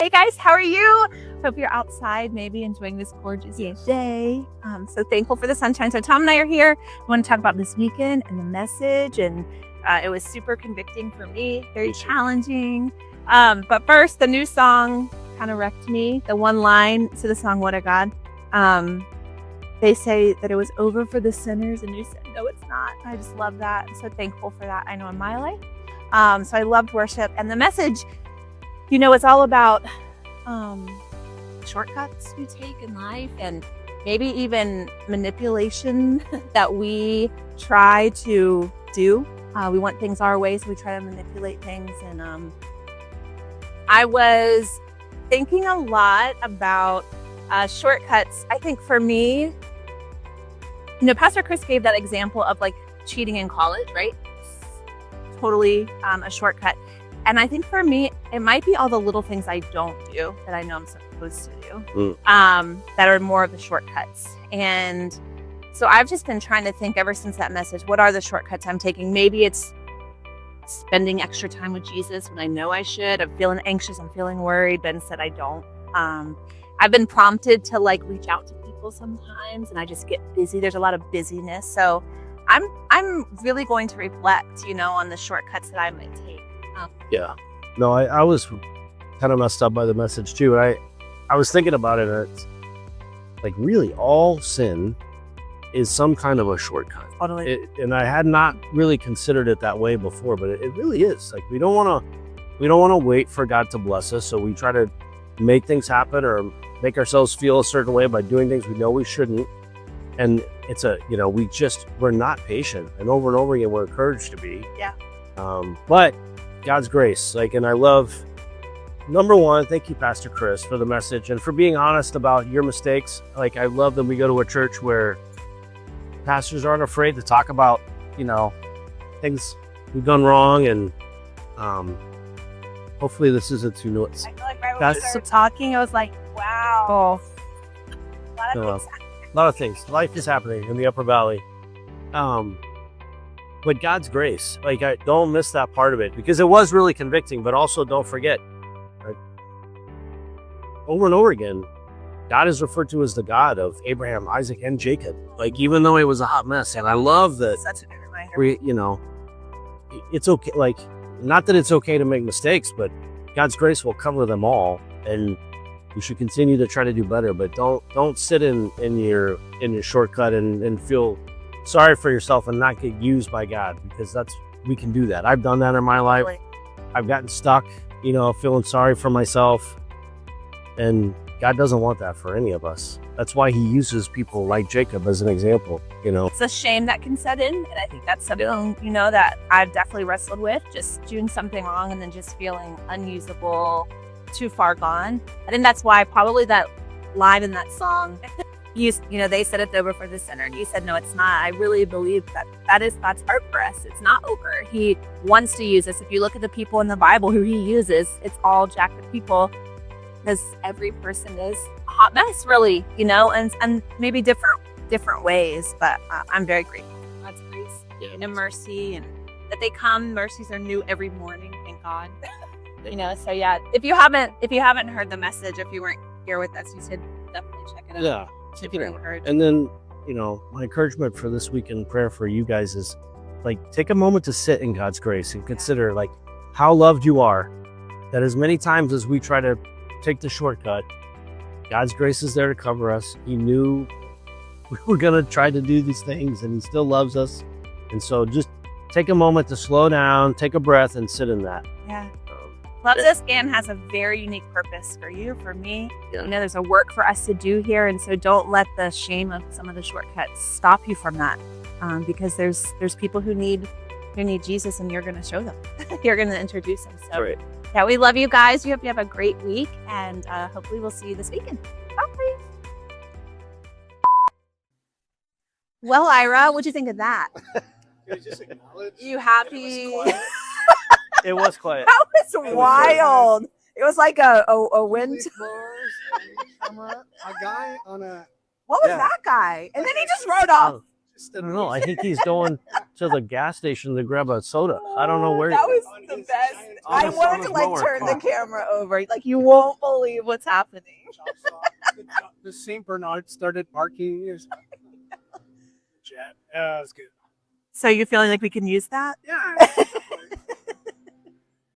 Hey guys, how are you? Hope you're outside, maybe enjoying this gorgeous day. So thankful for the sunshine. So Tom and I are here. We want to talk about this weekend and the message, and it was super convicting for me, very challenging. But first, the new song kind of wrecked me. The one line to the song, "What a God." They say that it was over for the sinners, and you said, no, it's not. I just love that. I'm so thankful for that. I know in my life. So I loved worship, and the message, it's all about shortcuts we take in life, and maybe even manipulation that we try to do. We want things our way, so we try to manipulate things. And I was thinking a lot about shortcuts. I think for me, Pastor Chris gave that example of like cheating in college, right? Totally a shortcut. And I think for me, it might be all the little things I don't do that I know I'm supposed to do that are more of the shortcuts. And so I've just been trying to think ever since that message, what are the shortcuts I'm taking? Maybe it's spending extra time with Jesus when I know I should. I'm feeling anxious, I'm feeling worried, but instead I don't. I've been prompted to like reach out to people sometimes, and I just get busy. There's a lot of busyness. So I'm really going to reflect, on the shortcuts that I might take. Yeah. No, I was kind of messed up by the message too. And I was thinking about it, and it's like really all sin is some kind of a shortcut. Totally. And I had not really considered it that way before, but it really is. Like we don't want to wait for God to bless us. So we try to make things happen or make ourselves feel a certain way by doing things we know we shouldn't. And it's we're not patient, and over again, we're encouraged to be. Yeah. But God's grace, and I love, number one, thank you, Pastor Chris, for the message and for being honest about your mistakes. I love that we go to a church where pastors aren't afraid to talk about, things we've done wrong, and hopefully this isn't too nuts. I feel like right when we started talking, I was like, wow. A lot of things. Life is happening in the Upper Valley. But God's grace, I don't miss that part of it, because it was really convicting, but also don't forget, over and over again, God is referred to as the God of Abraham, Isaac, and Jacob. Even though it was a hot mess. And I love that. Such a good reminder. It's okay. Not that it's okay to make mistakes, but God's grace will cover them all. And you should continue to try to do better, but don't sit in your shortcut and feel sorry for yourself and not get used by God, because we can do that. I've done that in my life. Really? I've gotten stuck, feeling sorry for myself, and God doesn't want that for any of us. That's why he uses people like Jacob as an example, It's a shame that can set in, and I think that's something, that I've definitely wrestled with, just doing something wrong and then just feeling unusable, too far gone. I think that's why probably that line in that song, they said it's over for the sinner, and you said, no, it's not. I really believe that's God's heart for us. It's not over. He wants to use us. If you look at the people in the Bible who he uses, it's all jacked up people, because every person is a hot mess, really, and maybe different ways. But I'm very grateful for God's grace and mercy, and that they come. Mercies are new every morning. Thank God. So yeah. If you haven't heard the message, if you weren't here with us, you should definitely check it out. Yeah. And then, my encouragement for this week in prayer for you guys is take a moment to sit in God's grace and consider how loved you are, that as many times as we try to take the shortcut, God's grace is there to cover us. He knew we were going to try to do these things, and he still loves us. And so just take a moment to slow down, take a breath, and sit in that. Yeah. Love this and has a very unique purpose for you, for me. Yeah. There's a work for us to do here, and so don't let the shame of some of the shortcuts stop you from that, because there's people who need Jesus, and you're going to show them. You're going to introduce them. So right. Yeah, we love you guys. We hope you have a great week, and hopefully we'll see you this weekend. Bye. Well, Ira, what'd you think of that? Just acknowledge. You happy? It was quiet. That was wild. It was like a wind. A guy on a. What was that guy? And then he just rode off. Just I don't know. I think he's going to the gas station to grab a soda. I don't know where. That was On the his best. giant- I on wanted his to like mower. turn the camera over. Like you won't believe what's happening. The Saint Bernard started barking. Jet. That was good. So you feeling like we can use that? Yeah,